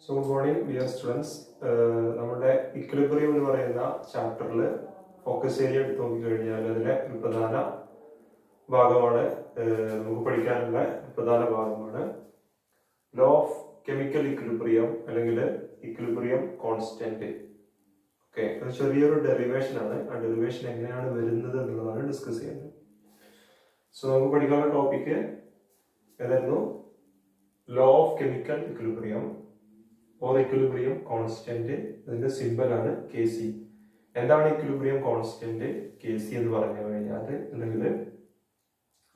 So good morning dear students. നമ്മുടെ equilibrium എന്ന് പറയുന്ന ചാപ്റ്ററിൽ ഫോക്കസ് ഏരിയ എടുത്ത് നോക്കിക്കഴിഞ്ഞാൽ അതിലെ ഒരു പ്രധാന ഭാഗമാണ് നമുക്ക് പഠിക്കാനുള്ള പ്രധാന ഭാഗമാണ് ലോ ഓഫ് കെമിക്കൽ ഇക്വിലിബ്രിയം അല്ലെങ്കിൽ ഇക്വിലിബ്രിയം കോൺസ്റ്റന്റ്. ഓക്കെ, അത് ചെറിയൊരു ഡെറിവേഷൻ ആണ്. ആ ഡെറിവേഷൻ എങ്ങനെയാണ് വരുന്നത് എന്നുള്ളതാണ് ഡിസ്കസ് ചെയ്യുന്നത്. സോ നമുക്ക് പഠിക്കാനുള്ള ടോപ്പിക്ക് ഏതായിരുന്നു? Law of chemical equilibrium or equilibrium constant. അതിന്റെ സിമ്പൽ ആണ് Kc. എന്താണ് ഇക്വിലിബ്രിയം കോൺസ്റ്റന്റ് Kc എന്ന് പറഞ്ഞു കഴിഞ്ഞാൽ, അല്ലെങ്കിൽ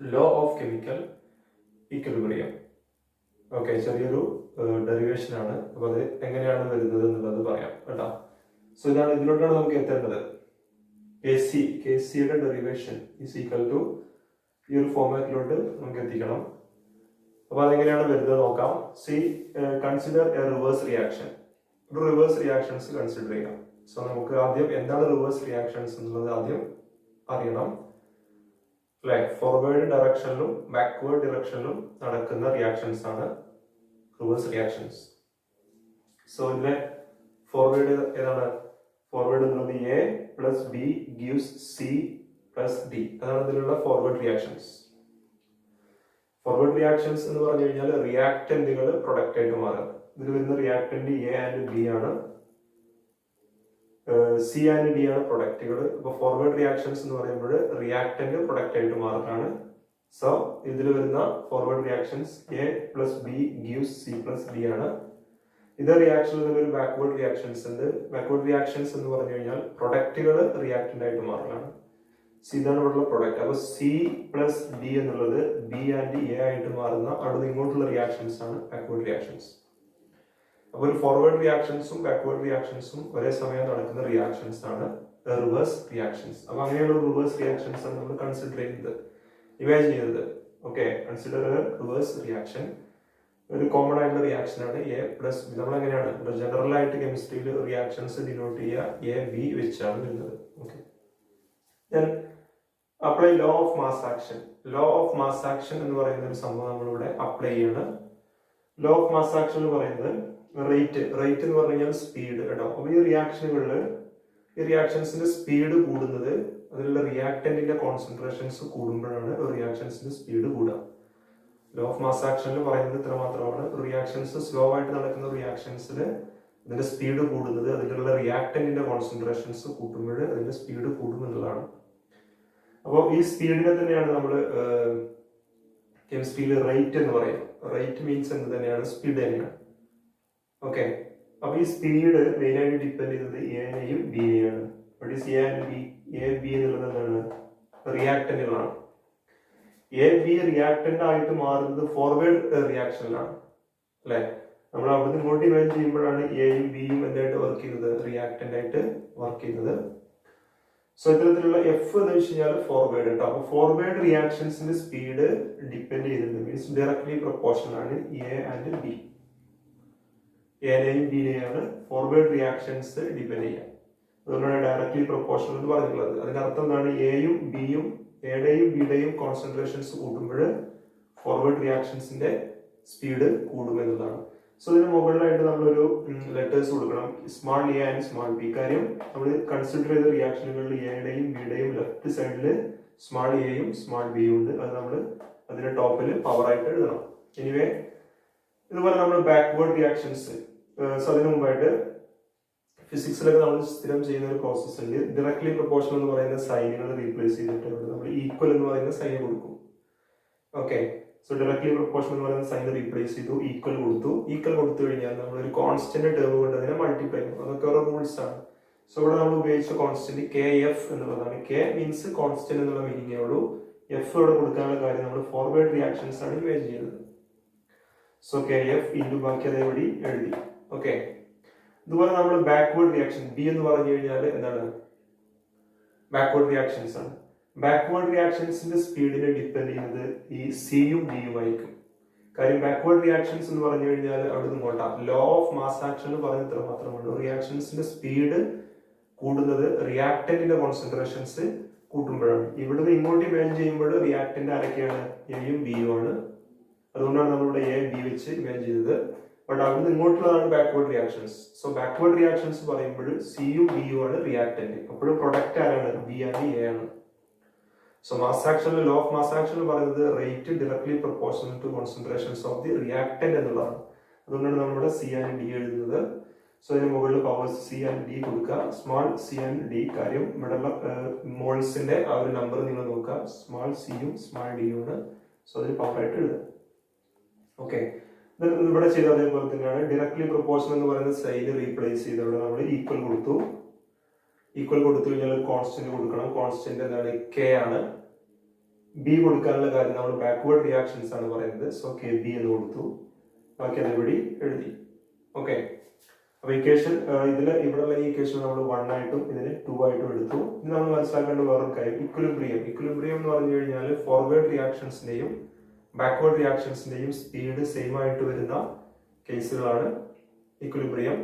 law of chemical equilibrium. Okay, ചെറിയൊരു ഡെറിവേഷൻ ആണ്. അപ്പൊ അത് എങ്ങനെയാണ് വരുന്നത് എന്നുള്ളത് പറയാം കേട്ടോ. സോ ഇതാണ്, ഇതിലോട്ടാണ് നമുക്ക് എത്തേണ്ടത്. Kcയുടെ ഡെറിവേഷൻ ഈസ് ഈക്വൽ ടു ഈ ഒരു ഫോർമാറ്റിലോട്ട് നമുക്ക് എത്തിക്കണം. അപ്പൊ അതെങ്ങനെയാണ് വരുന്നത് നോക്കാം. Consider A reverse reaction. ഒരു റിവേഴ്സ് റിയാക്ഷൻസ് കൺസിഡർ ചെയ്യാം. സോ നമുക്ക് ആദ്യം എന്താണ് റിവേഴ്സ് റിയാക്ഷൻസ് എന്നുള്ളത് ആദ്യം അറിയണം. അല്ലെ, ഫോർവേഡ് ഡയറക്ഷനിലും ബാക്ക്വേർഡ് ഡയറക്ഷനിലും നടക്കുന്ന റിയാക്ഷൻസ് ആണ് റിവേഴ്സ് റിയാക്ഷൻസ്. സോ ഇതിലെ ഫോർവേഡ് ഏതാണ്? ഫോർവേഡ് എന്നുള്ളത് A plus B gives C plus D. അതാണ് ഇതിലുള്ള ഫോർവേഡ് റിയാക്ഷൻസ്. ഫോർവേഡ് റിയാക്ഷൻസ് എന്ന് പറഞ്ഞു കഴിഞ്ഞാൽ റിയാക്ടന്റുകൾ പ്രൊഡക്റ്റ് ആയിട്ട് മാറുക. ഇതിൽ വരുന്ന റിയാക്ടന്റ് A ആൻഡ് B ആണ്, C ആൻഡ് D ആണ് പ്രൊഡക്റ്റുകൾ. അപ്പൊ ഫോർവേഡ് റിയാക്ഷൻസ് എന്ന് പറയുമ്പോൾ റിയാക്ടന്റ് പ്രൊഡക്റ്റ് ആയിട്ട് മാറുകയാണ്. സോ ഇതിൽ വരുന്ന forward reactions A plus B gives C plus D ആണ്. ഇത് റിയാക്ഷനിൽ ഒരു ബാക്ക്വേർഡ് റിയാക്ഷൻസ് ഉണ്ട്. ബാക്ക്വേർഡ് റിയാക്ഷൻസ് എന്ന് പറഞ്ഞു കഴിഞ്ഞാൽ പ്രൊഡക്റ്റുകൾ റിയാക്ടന്റ് ആയിട്ട് മാറുകയാണ്. ഇതാണ് ഇവിടെയുള്ള പ്രൊഡക്റ്റ്. അപ്പൊ C പ്ലസ് D എന്നുള്ളത് B ആൻഡ് A ആയിട്ട് മാറുന്ന അവിടെ ഇങ്ങോട്ടുള്ള റിയാക്ഷൻസ് ആണ് ബാക്ക്വേർഡ് റിയാക്ഷൻസ്. അപ്പൊ ഒരു ഫോർവേഡ് റിയാക്ഷൻസും ബാക്ക്വേർഡ് റിയാക്ഷൻസും ഒരേ സമയം നടക്കുന്ന റിയാക്ഷൻസ് ആണ് റിവേഴ്സ് റിയാക്ഷൻസ്. അപ്പൊ അങ്ങനെയുള്ള റിവേഴ്സ് റിയാക്ഷൻസ് ആണ് നമ്മൾ കൺസിഡർ ചെയ്യുന്നത്, ഇമാജിൻ ചെയ്യുന്നത്. Okay, consider reverse reaction. ഒരു കോമൺ ആയിട്ടുള്ള റിയാക്ഷൻ ആണ് A പ്ലസ് B. നമ്മൾ എങ്ങനെയാണ് ജനറൽ ആയിട്ട് കെമിസ്ട്രിയിൽ റിയാക്ഷൻസ് ഡിനോട്ട് ചെയ്യുക A B വെച്ചാണ് വരുന്നത്. Okay, apply law of mass action. Law of mass action എന്ന് പറയുന്ന ഒരു സംഭവം നമ്മളിവിടെ അപ്ലൈ ചെയ്യാണ്. ലോ ഓഫ് മാസ് ആക്ഷൻ എന്ന് പറയുന്നത് റേറ്റ് എന്ന് പറഞ്ഞു കഴിഞ്ഞാൽ സ്പീഡ് കേട്ടോ. അപ്പൊ ഈ റിയാക്ഷനുകളിൽ ഈ റിയാക്ഷൻസിന്റെ സ്പീഡ് കൂടുന്നത് അതിലുള്ള റിയാക്ടന്റിന്റെ കോൺസെൻട്രേഷൻസ് കൂടുമ്പോഴാണ് റിയാക്ഷൻസിന്റെ സ്പീഡ് കൂടുക. ലോ ഓഫ് മാസ് ആക്ഷനിൽ പറയുന്നത് ഇത്ര മാത്രമാണ്. റിയാക്ഷൻസ് സ്ലോ ആയിട്ട് നടക്കുന്ന റിയാക്ഷൻസിൽ അതിന്റെ സ്പീഡ് കൂടുന്നത് അതിലുള്ള റിയാക്ടന്റിന്റെ കോൺസെൻട്രേഷൻസ് കൂട്ടുമ്പോൾ അതിന്റെ സ്പീഡ് കൂടും എന്നുള്ളതാണ്. അപ്പോൾ ഈ സ്പീഡിനെ തന്നെയാണ് നമ്മൾ കെമിസ്ട്രിയിൽ റേറ്റ് എന്ന് പറയുന്നത്. റേറ്റ് മീൻസ് എന്ത് തന്നെയാണ്? സ്പീഡ് തന്നെയാണ്. ഓക്കെ, അപ്പൊ ഈ സ്പീഡ് മെയിൻ ആയിട്ട് ഡിപ്പെൻഡ് ചെയ്യുന്നത് എനെയും ബിയെയാണ്. What is A and B? A B എന്നുള്ളത് എന്താണ്? റിയാക്ടന്റുകളാണ്. എ ബി റിയാക്ടന്റ് ആയിട്ട് മാറുന്നത് ഫോർവേഡ് റിയാക്ഷനിലാണ്. അല്ലെ, നമ്മൾ അവിടുന്ന് ഇങ്ങോട്ട് ഇമാജിൻ ചെയ്യുമ്പോഴാണ് എയും ബിയും എന്തായിട്ട് വർക്ക് ചെയ്യുന്നത്? റിയാക്ടന്റ് ആയിട്ട് വർക്ക് ചെയ്യുന്നത്. സോ ഇത്തരത്തിലുള്ള എഫ് എന്ന് വെച്ച് കഴിഞ്ഞാൽ ഫോർവേഡ് കേട്ടോ. അപ്പൊ ഫോർവേഡ് റിയാക്ഷൻസിന്റെ സ്പീഡ് ഡിപ്പെൻഡ് ചെയ്തിട്ടുണ്ട്, മീൻസ് ഡയറക്ട്ലി പ്രൊപ്പോർഷണൽ ആണ് എ ആൻഡ് ബി. എനെയും ബിനെയാണ് ഫോർവേഡ് റിയാക്ഷൻസ് ഡിപ്പെൻഡ് ചെയ്യുക. അതുകൊണ്ടാണ് ഡയറക്ട്ലി പ്രൊപ്പോർഷണൽ എന്ന് പറഞ്ഞിട്ടുള്ളത്. അതിന്റെ അർത്ഥം എന്താണ്? എയും ബിയും എയുടെയും ബിയുടെയും കോൺസെൻട്രേഷൻസ് കൂട്ടുമ്പോൾ ഫോർവേഡ് റിയാക്ഷൻസിന്റെ സ്പീഡ് കൂടുമെന്നതാണ്. സോ ഇതിന് മുകളിലായിട്ട് നമ്മളൊരു ലെറ്റേഴ്സ് കൊടുക്കണം, small A and small B. കാര്യം നമ്മൾ കൺസിഡർ ചെയ്ത റിയാക്ഷനുകളിൽ എയുടെയും ബിയുടെയും ലെഫ്റ്റ് സൈഡിൽ സ്മാൾ എയും സ്മാൾ ബിയും ഉണ്ട്. അത് നമ്മൾ അതിന്റെ ടോപ്പിൽ പവർ ആയിട്ട് എഴുതണം. എനിവേ, ഇതുപോലെ നമ്മൾ ബാക്ക്വേർഡ് റിയാക്ഷൻസ്, സോ അതിന് മുമ്പായിട്ട് ഫിസിക്സിലൊക്കെ നമ്മൾ സ്ഥിരം ചെയ്യുന്ന ഒരു പ്രോസസ് ഉണ്ട്. ഡയറക്ട്ലി പ്രൊപ്പോർഷണൽ എന്ന് പറയുന്ന സൈനുകൾ റീപ്ലേസ് ചെയ്തിട്ട് നമ്മൾ ഈക്വൽ എന്ന് പറയുന്ന സൈൻ കൊടുക്കും. ഓക്കെ, സോ ഡയറക്ട്ലി പ്രൊപ്പോർഷണൽ എന്ന് പറയുന്ന സൈൻ റീപ്ലേസ് ചെയ്തു, ഈക്വൽ കൊടുത്തു. ഈക്വൽ കൊടുത്തു കഴിഞ്ഞാൽ നമ്മൾ ഒരു കോൺസ്റ്റന്റ് ടേം കൊണ്ട് അതിനെ മൾട്ടിപ്ലൈ ചെയ്യും. അതൊക്കെ ഓരോ റൂൾസ് ആണ്. സോ ഇവിടെ നമ്മൾ ഉപയോഗിച്ച കോൺസ്റ്റന്റ് KF എന്നുള്ളതാണ്. K മീൻസ് കോൺസ്റ്റന്റ് എന്നുള്ള മീനിങ്ങേ ഉള്ളൂ. എഫ് ഇവിടെ കൊടുക്കാനുള്ള കാര്യം നമ്മൾ ഫോർവേഡ് റിയാക്ഷൻസ് ആണ് ഇമേജ് ചെയ്യുന്നത്. സോ KF ഇൻറ്റു ബാക്കി അതേപടി എഴുതി. ഓക്കെ, ഇതുപോലെ നമ്മൾ ബാക്ക്വേർഡ് റിയാക്ഷൻ ബി എന്ന് പറഞ്ഞു കഴിഞ്ഞാൽ എന്താണ്? ബാക്ക്വേർഡ് റിയാക്ഷൻസ് ആണ്. ബാക്ക്വേർഡ് റിയാക്ഷൻസിന്റെ സ്പീഡിനെ ഡിപ്പെൻഡ് ചെയ്യുന്നത് ഈ സിയും ഡിയും ആയിരിക്കും. കാര്യം ബാക്ക്വേർഡ് റിയാക്ഷൻസ് എന്ന് പറഞ്ഞു കഴിഞ്ഞാൽ അവിടെ നിന്ന് ഇങ്ങോട്ടാണ്. ലോ ഓഫ് മാസ് ആക്ഷൻ എന്ന് പറയുന്നത് ഇത്ര മാത്രമാണ്. റിയാക്ഷൻസിന്റെ സ്പീഡ് കൂടുന്നത് റിയാക്ടന്റിന്റെ കോൺസെൻട്രേഷൻസ് കൂട്ടുമ്പോഴാണ്. ഇവിടുന്ന് ഇങ്ങോട്ട് ഇമാജിൻ ചെയ്യുമ്പോൾ റിയാക്ടന്റ് ആരൊക്കെയാണ്? എയും ബിയും ആണ്. അതുകൊണ്ടാണ് നമ്മളിവിടെ എ ബി വെച്ച് ഇമാജിൻ ചെയ്തത്. ബട്ട് അവിടുന്ന് ഇങ്ങോട്ടുള്ളതാണ് backward reactions. So backward reactions പറയുമ്പോൾ സിയും ബിയും ആണ് റിയാക്ടന്റ്. അപ്പോഴും പ്രൊഡക്റ്റ് ആരാണ്? ബി ആൻഡ് എ ആണ്. സോ മാസ് ആക്ഷനിൽ ലോ ഓഫ് മാസ് ആക്ഷൻ പറയുന്നത് rate directly proportional to concentrations of the reactant എന്നുള്ളതാണ്. അതുകൊണ്ടാണ് നമ്മളിവിടെ സി ആൻഡ് ഡി എഴുതുന്നത്. സോ ഇതിന് മുകളിൽ പവേഴ്സ് സി ആൻഡ് ഡി കൊടുക്കുക. സ്മാൾ സി ആൻഡ് ഡി കാര്യം ഇവിടെയുള്ള മോൾസിന്റെ ആ ഒരു നമ്പർ നിങ്ങൾ നോക്കുക. സ്മാൾ സിയും സ്മാൾ ഡിയും ആണ്. സോ അതിന് പവർ ആയിട്ട് എഴുതുക. ഓക്കെ, ഇവിടെ ചെയ്ത അതേപോലെ തന്നെയാണ്. ഡയറക്ട്ലി പ്രൊപ്പോർഷൻ എന്ന് പറയുന്ന സൈഡ് റീപ്ലേസ് ചെയ്ത് ഇവിടെ നമ്മൾ ഈക്വൽ കൊടുത്തു. ഈക്വൽ കൊടുത്തു കഴിഞ്ഞാൽ ഒരു കോൺസ്റ്റന്റ് കൊടുക്കണം. കോൺസ്റ്റന്റ് എന്താണ്? കെ ആണ്. ബി കൊടുക്കാനുള്ള കാര്യം നമ്മൾ ബാക്ക്വേർഡ് റിയാക്ഷൻസ് ആണ് പറയുന്നത്. സോ കെ ബി എന്ന് കൊടുത്തു. ബാക്കി അതേപടി എഴുതി. ഓക്കെ, അപ്പൊ ഇക്വേഷൻ ഇവിടെയുള്ള ഈ ഇക്വേഷൻ നമ്മൾ 1 ആയിട്ടും ഇതിന് 2 ആയിട്ടും എടുത്തു. ഇത് നമ്മൾ മനസ്സിലാക്കേണ്ട വേറൊരു കാര്യം ഇക്വിലിബ്രിയം. ഇക്വിലിബ്രിയം എന്ന് പറഞ്ഞു കഴിഞ്ഞാൽ ഫോർവേഡ് റിയാക്ഷൻസിന്റെയും ബാക്ക്വേർഡ് റിയാക്ഷൻസിന്റെയും സ്പീഡ് സെയിം ആയിട്ട് വരുന്ന കേസുകളാണ് ഇക്വിലിബ്രിയം.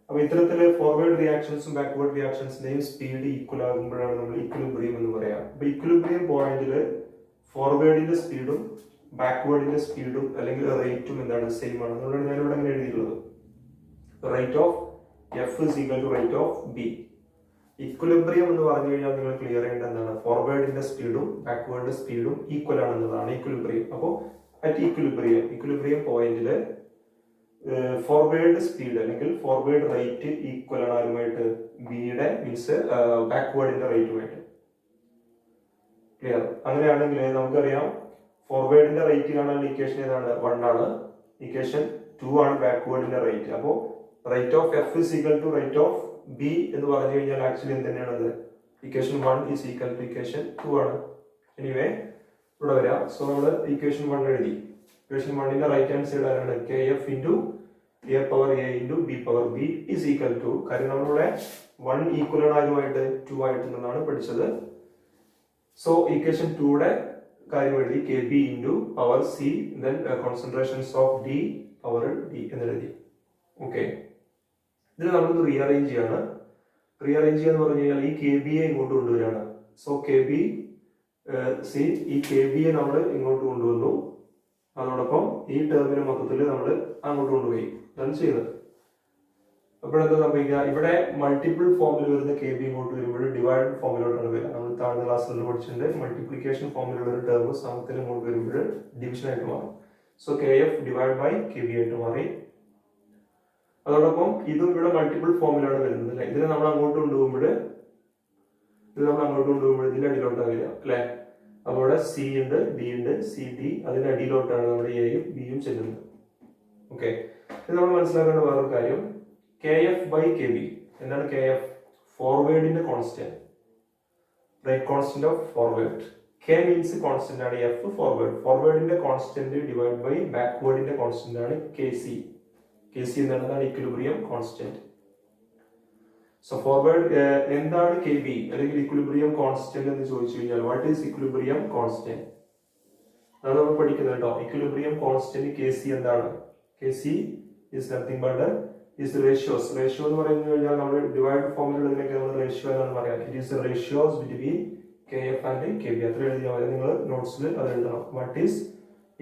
അപ്പൊ ഇത്തരത്തില് ഫോർവേഡ് റിയാക്ഷൻസും ബാക്ക്വേർഡ് റിയാക്ഷൻസിന്റെയും സ്പീഡ് ഈക്വൽ ആകുമ്പോഴാണ് നമ്മൾ ഇക്വിലിബ്രിയം എന്ന് പറയാം. അപ്പൊ ഇക്വിലിബ്രിയം പോയിന്റില് ഫോർവേഡിന്റെ സ്പീഡും ബാക്ക്വേർഡിന്റെ സ്പീഡും അല്ലെങ്കിൽ റേറ്റും എന്താണ്? സെയിം ആണ്. അതുകൊണ്ടാണ് ഞാനിവിടെ അങ്ങനെ എഴുതിയിട്ടുള്ളത്. Rate of f is equal to rate of b. Equilibrium എന്ന് പറഞ്ഞു കഴിഞ്ഞാൽ നിങ്ങൾ ക്ലിയർ ചെയ്യേണ്ട എന്താണ്? ഫോർവേഡിന്റെ സ്പീഡും ബാക്ക്വേർഡ് സ്പീഡും ഈക്വൽ ആണെന്നുള്ളതാണ് ഇക്വിലിബ്രിയം. അപ്പോൾ അറ്റ് ഇക്വിലിബ്രിയം പോയിന്റില് ഫോർവേഡ് സ്പീഡ് അല്ലെങ്കിൽ ഫോർവേഡ് റേറ്റ് ഈക്വൽ ആണ് ആരുമായിട്ട്? ബിയുടെ മീൻസ് ബാക്ക്വേർഡിന്റെ റേറ്റുമായിട്ട്. ക്ലിയർ? അങ്ങനെയാണെങ്കിൽ നമുക്കറിയാം ഫോർവേഡിന്റെ റേറ്റ് കാണാൻ ഇക്വേഷൻ ഏതാണ്? 1 ആണ്. ഇക്വേഷൻ 2 ആണ് ബാക്ക്വേർഡിന്റെ റേറ്റ്. അപ്പോൾ rate of f is equal to rate of b എന്ന് പറഞ്ഞു കഴിഞ്ഞാൽ ആക്ച്വലി എന്ത് തന്നെയാണത്? Equation 1 is equal to equation 2 ആണ്. എനിവേ ഇവിടെ വരാം. സോ നമ്മൾ ഇക്വേഷൻ 1 എഴുതി. ഇക്വേഷൻ 1ന്റെ റൈറ്റ് ഹാൻഡ് സൈഡ് ആരാണ്? K f into a power a into b power b is equal to, കാര്യം നമ്മളിവിടെ 1 ഈക്വൽ ആണ് ആരുമായിട്ട്? 2 ആയിട്ട് എന്നാണ് പഠിച്ചത്. സോ ഇക്വേഷൻ 2യുടെ കാര്യം എഴുതി. K B into power C then concentrations of D power D എന്ന് എഴുതി. ഓക്കെ, ഇതിൽ നമ്മളൊന്ന് റീഅറേഞ്ച് ചെയ്യാണ്. റീഅറേഞ്ച് ചെയ്യാന്ന് പറഞ്ഞു കഴിഞ്ഞാൽ ഈ കെ ബിയെ ഇങ്ങോട്ട് കൊണ്ടുവരികയാണ്. സോ കെ ബി സി, ഈ കെ ബിയെ നമ്മൾ ഇങ്ങോട്ട് കൊണ്ടുവന്നു. അതോടൊപ്പം ഈ ടേമിന് മൊത്തത്തിൽ നമ്മൾ അങ്ങോട്ട് കൊണ്ടുപോയി. അതാണ് ചെയ്തത്. അപ്പോഴെന്താ സംഭവിക്കുക? ഇവിടെ മൾട്ടിപ്പിൾ ഫോമിൽ വരുന്ന കെ ബി ഇങ്ങോട്ട് വരുമ്പോൾ ഡിവൈഡ് ഫോമിലോട്ടാണ് വരിക. നമ്മൾ താഴ്ന്ന ക്ലാസ്സിൽ പഠിച്ചിട്ടുണ്ട്. മൾട്ടിപ്ലിക്കേഷൻ ഫോമിൽ ഒരു ടേം സമത്തിൽ ഇങ്ങോട്ട് വരുമ്പോൾ ഡിവിഷൻ ആയിട്ട് മാറും. So k f divide by K b ആയിട്ട് മാറി. അതോടൊപ്പം ഇതും ഇവിടെ മൾട്ടിപ്പിൾ ഫോമിലാണ് വരുന്നത് അല്ലെ. ഇതിനെ നമ്മൾ അങ്ങോട്ട് കൊണ്ടുപോകുമ്പോൾ ഇതിന്റെ അടിയിലോട്ടാണ് വരിക അല്ലെ. അപ്പോൾ ഇവിടെ സി ഉണ്ട്, ഡി ഉണ്ട്, സി ഡി, അതിന്റെ അടിയിലോട്ടാണ് നമ്മുടെ എയും ബിയും ചെല്ലുന്നത്. ഓക്കെ, ഇത് നമ്മൾ മനസ്സിലാക്കേണ്ട വേറൊരു കാര്യം, K F by K B. എന്താണ് കെ എഫ്? ഫോർവേഡിന്റെ constant, rate constant of forward. K means constant ആണ്, എഫ് ഫോർവേഡ്. ഫോർവേഡിന്റെ കോൺസ്റ്റന്റ് ഡിവൈഡ് ബൈ ബാക്ക്വേർഡിന്റെ കോൺസ്റ്റന്റ് ആണ് കെ സി. കെ സി എന്നുള്ളതാണ് ഇക്വിലിബ്രിയം കോൺസ്റ്റന്റ്. സോ ഫോർവേഡ് എന്താണ് കെ ബി അല്ലെങ്കിൽ equilibrium constant എന്ന് ചോദിച്ചു കഴിഞ്ഞാൽ വാട്ട് ഈസ് ഇക്വിലിബ്രിയം കോൺസ്റ്റന്റ്? അത് നമ്മൾ പഠിക്കുന്നത് കേട്ടോ. ഇക്വിലിബ്രിയം കോൺസ്റ്റന്റ് കെ സി എന്താണ്? K c is nothing but is ratios. Ratio എന്ന് പറഞ്ഞു കഴിഞ്ഞാൽ നമ്മൾ ഡിവൈഡ് ഫോമിലുള്ളതിനൊക്കെ നമ്മൾ റേഷ്യോ എന്നാണ് പറയാം. It is ratios between K F and K B. അത്ര എഴുതിയാൽ മതി. നിങ്ങൾ നോട്ട്സിൽ അത് എഴുതണം. What is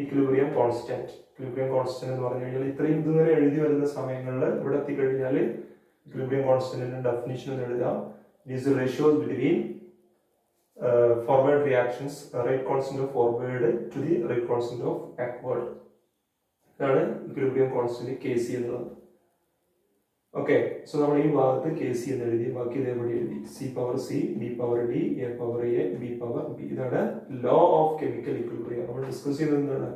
equilibrium constant? Equilibrium constant എന്ന് പറഞ്ഞു കഴിഞ്ഞാൽ ഇത്രയും ഇതിങ്ങനെ എഴുതി വരുന്ന സമയങ്ങളിൽ ഇവിടെ എത്തിക്കഴിഞ്ഞാൽ ഇക്വിലിബ്രിയം കോൺസ്റ്റന്റിന്റെ ഡെഫിനിഷൻ എന്ന് എഴുതാം. It is ratios between forward reactions, rate constant of forward to the rate constant of backward. ഇതാണ് ഇക്വിലിബ്രിയം കോൺസ്റ്റന്റ് കെ സി എന്നുള്ളത്. ഓക്കെ, സോ നമ്മൾ ഈ ഭാഗത്ത് കെ സി എന്ന് എഴുതി. ബാക്കി ഇതേപടി എഴുതി. C power c, d power d, a power a, b power b. ഇതാണ് ലോ ഓഫ് കെമിക്കൽ ഇക്വിലിബ്രിയം. നമ്മൾ ഡിസ്കസ് ചെയ്തത് എന്താണ്?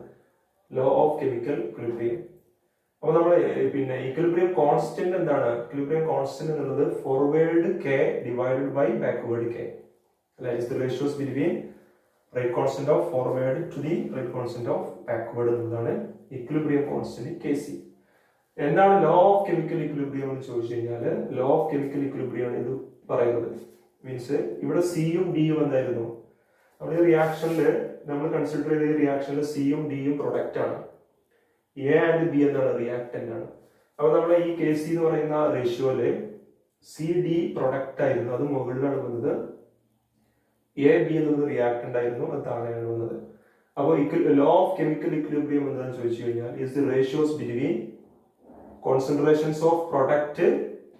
Law of chemical equilibrium. അപ്പൊ നമ്മൾ പിന്നെ ഇക്വിലിബ്രിയം കോൺസ്റ്റന്റ് എന്താണ്? ഇക്വിലിബ്രിയം കോൺസ്റ്റന്റ് എന്നുള്ളത് forward k divided by backward k. That is the ratios between rate constant of forward to the rate constant of backward എന്നതാണ് equilibrium constant K C. എന്താണ് law of chemical equilibrium എന്ന് ചോദിച്ചു കഴിഞ്ഞാൽ law of chemical equilibrium ആണ് ഇത് പറയുന്നത്. Means ഇവിടെ സിയും ഡിയും എന്തായിരുന്നു? നമ്മുടെ റിയാക്ഷനിൽ നമ്മൾ കൺസിഡർ ചെയ്ത റിയാക്ഷനിൽ സിയും ഡിയും പ്രൊഡക്റ്റ് ആണ്. എ ആൻഡ് ബി എന്താണ്? റിയാക്ടന്റ് ആണ്. അപ്പൊ നമ്മൾ ഈ കെ സി എന്ന് പറയുന്ന റേഷ്യോയില് സി ഡി പ്രൊഡക്റ്റ് ആയിരുന്നു, അത് മുകളിലാണ് വന്നത്. എ ബി എന്നത് റിയാക്ടന്റ് ആയിരുന്നു, അത് താഴെയാണ് വന്നത്. അപ്പോൾ ലോ ഓഫ് കെമിക്കൽ ഇക്വിലിബ്രിയം എന്താണെന്ന് ചോദിച്ചു കഴിഞ്ഞാൽ is the ratios between concentrations of product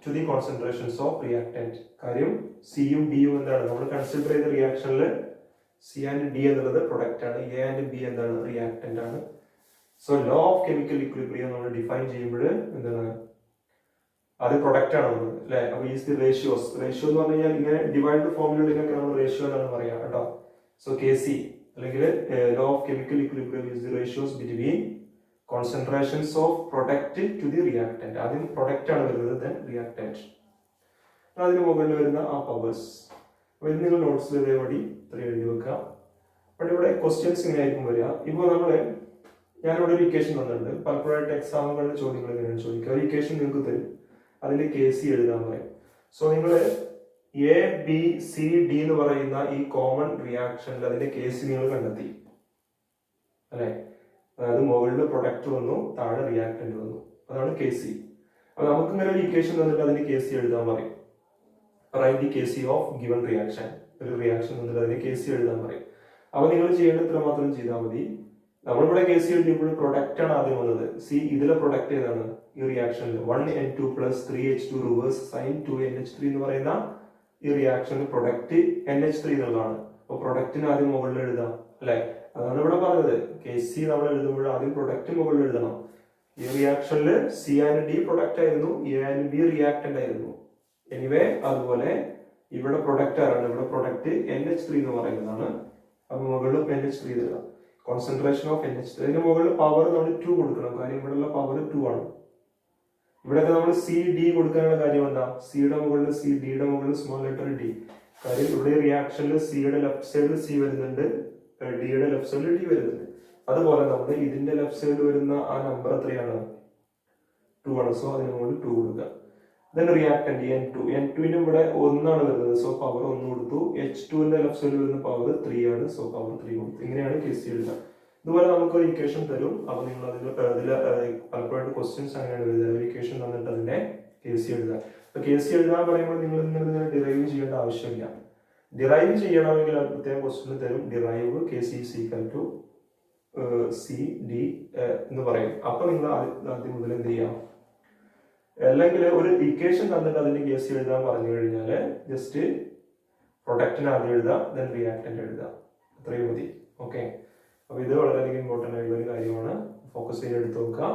to the concentrations of reactant. കാര്യം സിയും ഡിയും എന്താണ് നമ്മൾ കൺസിഡർ ചെയ്ത റിയാക്ഷനിൽ സി ആൻഡ് ഡി എന്നുള്ളത് പ്രൊഡക്റ്റ് ആണ്, എ ആൻഡ് ബി എന്താണ് റിയാക്ടന്റ് ആണ്. So law of chemical equilibrium നമ്മൾ ഡിഫൈൻ ചെയ്യുമ്പോൾ എന്താണ് അത് പ്രൊഡക്റ്റ് ആണ് വന്നത് അല്ലെ. അപ്പൊ ഈസ് ദി റേഷ്യോസ്. റേഷ്യോ എന്ന് പറഞ്ഞു കഴിഞ്ഞാൽ ഇങ്ങനെ ഡിവൈഡ് ഫോർമുലയിലൊക്കെ നമ്മൾ റേഷ്യോ എന്നാണ് പറയാം കേട്ടോ. സോ കെ സി അല്ലെങ്കിൽ law of chemical equilibrium is the ratios between concentrations of product to the reactant. ആദ്യം പ്രൊഡക്റ്റ് ആണ് വരുന്നത്, ദെൻ റിയാക്ടന്റ്. അതിന് മുകളിൽ വരുന്ന ആ പവേഴ്സ്. അപ്പൊ ഇത് നിങ്ങൾ നോട്ട്സിൽ ഇതേപടി ഇത്രയും എഴുതി വെക്കാം. പക്ഷേ ഇവിടെ ക്വസ്റ്റ്യൻസ് ഇങ്ങനെ ആയിരിക്കും വരിക. ഇപ്പോൾ ഞാനിവിടെ ഒരു ഇക്വേഷൻ തന്നിട്ടുണ്ട്. പലപ്പോഴായിട്ട് എക്സാമുകളിലെ ചോദ്യങ്ങൾ എങ്ങനെയാണ് ചോദിക്കുക. ഒരു ഇക്വേഷൻ നിങ്ങൾക്ക് തരും, അതിൽ കെ സി എഴുതാൻ പറയും. സോ നിങ്ങൾ എ ബി സി ഡി എന്ന് പറയുന്ന ഈ കോമൺ റിയാക്ഷനിൽ അതിന്റെ കെ സി നിങ്ങൾ കണ്ടെത്തി അല്ലെ. അതായത് മുകളിൽ പ്രൊഡക്റ്റ് വന്നു, താഴെ റിയാക്ടന്റ് വന്നു, അതാണ് കെ സി. അപ്പൊ നമുക്ക് ഇങ്ങനെ ഒരു ഇക്വേഷൻ തന്നിട്ട് അതിന്റെ കെ സി എഴുതാൻ പറയും. Write the k c of given reaction. ഒരു റിയാക്ഷൻ തന്നിട്ട് അതിന്റെ കെ സി എഴുതാൻ പറയും. അപ്പൊ നിങ്ങൾ ചെയ്യേണ്ട ഇത്ര മാത്രം ചെയ്താൽ മതി. നമ്മളിവിടെ കെ സി എഴുതിയപ്പോൾ പ്രൊഡക്റ്റ് ആണ് ആദ്യം വന്നത്. സി ഇതിലെ പ്രൊഡക്റ്റ് ഏതാണ് ഈ റിയാക്ഷനിൽ? 1N2 + 3H2 reverse sin 2NH3 എന്ന് പറയുന്ന ഈ റിയാക്ഷനിൽ പ്രൊഡക്റ്റ് NH3 എന്നുള്ളതാണ്. അപ്പൊ പ്രൊഡക്റ്റിന് ആദ്യം മുകളിൽ എഴുതാം അല്ലെ. അതാണ് ഇവിടെ പറഞ്ഞത്. കെ സി നമ്മൾ എഴുതുമ്പോൾ ആദ്യം പ്രൊഡക്റ്റ് മുകളിൽ എഴുതണം. ഈ റിയാക്ഷനിൽ സി ആൻഡ് ഡി പ്രൊഡക്റ്റ് ആയിരുന്നു, എ ആൻഡ് ബി റിയാക്ടന്റ് ആയിരുന്നു. എനിവേ അതുപോലെ ഇവിടെ പ്രൊഡക്റ്റ് ആരാണ്? ഇവിടെ പ്രൊഡക്റ്റ് NH3 എന്ന് പറയുന്നതാണ്. അപ്പൊ മുകളിൽ NH3 എഴുതാം. Concentration of NH3. അതിന്റെ മുകളിൽ പവർ നമ്മൾ 2 കൊടുക്കണം. കാര്യം ഇവിടെയുള്ള പവർ 2 ആണ്. ഇവിടെയൊക്കെ നമ്മൾ സി ഡി കൊടുക്കാനുള്ള കാര്യം എന്താ? സിയുടെ മുകളിൽ സി, ഡിയുടെ മുകളിൽ സ്മോൾ ലെറ്റർ ഡി. കാര്യം ഇവിടെ റിയാക്ഷനിൽ സിയുടെ ലെഫ്റ്റ് സൈഡിൽ സി വരുന്നുണ്ട്, ഡിയുടെ ലെഫ്റ്റ് സൈഡിൽ ഡി വരുന്നുണ്ട്. അതുപോലെ നമ്മൾ ഇതിന്റെ ലെഫ്റ്റ് സൈഡിൽ വരുന്ന ആ നമ്പർ എത്രയാണ്? 2 ആണ്. സോ അതിന് മുകളിൽ 2 കൊടുക്കുക. ദെൻ റിയാക്ടന്റ് N2 ഇവിടെ 1 ആണ് വരുന്നത്. സോ പവർ 1 കൊടുത്തു. H2ന്റെ ലെഫ്റ്റ് സൈഡിൽ വരുന്ന പവർ 3 ആണ്. സോ പവർ 3 കൊടുത്തു. ഇങ്ങനെയാണ് കെ സി എഴുതുക. ഇതുപോലെ നമുക്ക് ഒരു ഇക്വേഷൻ തരും. അപ്പൊ നിങ്ങൾ അതിൽ പലപ്പോഴായിട്ട് ക്വസ്റ്റ്യൻസ് അങ്ങനെയാണ് എഴുതുക. ഒരു ഇക്വേഷൻ തന്നിട്ട് അതിന്റെ കെ സി എഴുതുക. അപ്പൊ കെ സി എഴുതാൻ പറയുമ്പോൾ നിങ്ങൾ ഇങ്ങനെ ഡിറൈവ് ചെയ്യേണ്ട ആവശ്യമില്ല. ഡിറൈവ് ചെയ്യണമെങ്കിൽ അത് പ്രത്യേക ക്വസ്റ്റ്യൻ തരും. Derive k c is equal to c d എന്ന് പറയും. അപ്പൊ നിങ്ങൾ ആദ്യം മുതൽ എന്ത് ചെയ്യാം? അല്ലെങ്കിൽ ഒരു ഇക്വേഷൻ തന്നിട്ട് അതിന്റെ കെ സി എഴുതാൻ പറഞ്ഞു കഴിഞ്ഞാൽ ജസ്റ്റ് പ്രൊഡക്റ്റിന് ആദ്യം എഴുതുക, ദെൻ റിയാക്ടന്റ് എഴുതുക. അത്രയും മതി. ഓക്കെ. അപ്പൊ ഇത് വളരെയധികം ഇമ്പോർട്ടന്റ് ആയിട്ടുള്ള ഒരു കാര്യമാണ്. ഫോക്കസ് ചെയ്ത് എടുത്ത് നോക്കുക.